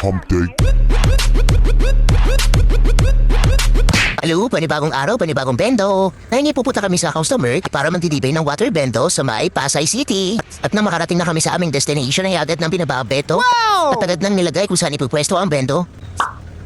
hump day. Hello, panibagong araw, panibagong bendo. Ngayon pupunta kami sa customer para magtitibay ng water bendo sa may Pasay City. At nang makarating na kami sa aming destination ay agad ng binababeto. At agad nang nilagay kung saan ipupwesto ang bendo.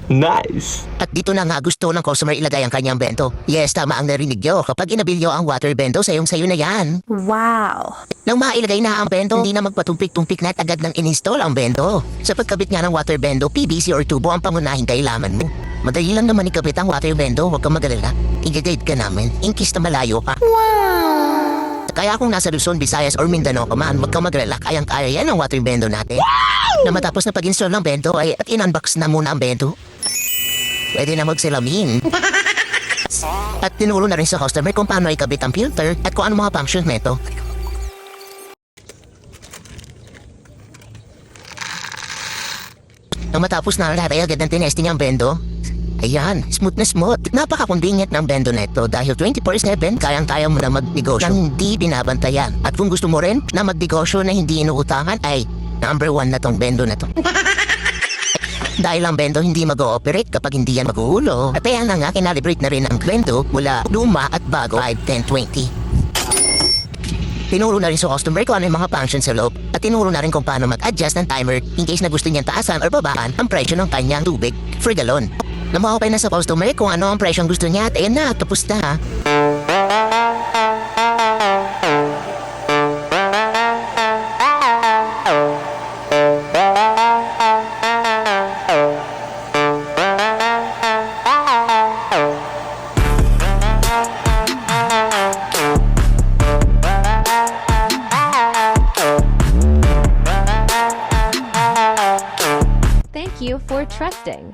Nice! At dito na nga gusto ng customer ilagay ang kanyang bento. Yes, tama ang narinig nyo. Kapag inabilyo ang water bendo, sayong-sayo na yan. Wow! Nang mailagay na ang bendo, hindi na magpatumpik-tumpik na at agad nang in-install ang bendo. Sa pagkabit nga ng water bendo, PVC or tubo ang pangunahing kailangan mo. Madali lang naman ikabit ang water bendo, huwag kang magalala. I-guide ka namin, in case na malayo ka. Wow! Kaya kung nasa Luzon, Visayas or Mindanao ka man, huwag kang magalala, kayang-kaya yan ang water bendo natin. Na matapos na pag-install ng bendo ay at in-unbox na muna ang bendo. Pwede na magsalamin. At tinuro na rin sa customer kung paano ikabit ang filter at kung ano mga functions nito. Nang matapos na lahat ay agad ng tinesting ang bendo. Ayan, smooth na smooth. Napaka-convenient ng bendo neto dahil 24/7 kayang-kaya mo na magnegosyo nang hindi binabantayan. At kung gusto mo rin na magnegosyo na hindi inuutangan ay number 1 na tong bendo na to. Dahil ang bendo hindi mag-ooperate kapag hindi yan mag-uulo. At kaya na nga kinalibrate na rin ang bendo mula luma at bago 5, 10, 20. Tinuro na rin sa customer kung ano yung mga functions sa loob at tinuro na rin kung paano mag-adjust ng timer in case na gusto niyang taasan or babaan ang presyo ng kanyang tubig per galon. Namakopay na sa customer kung ano ang presyo ang gusto niya at ayan na, tapos na. Thank you for trusting.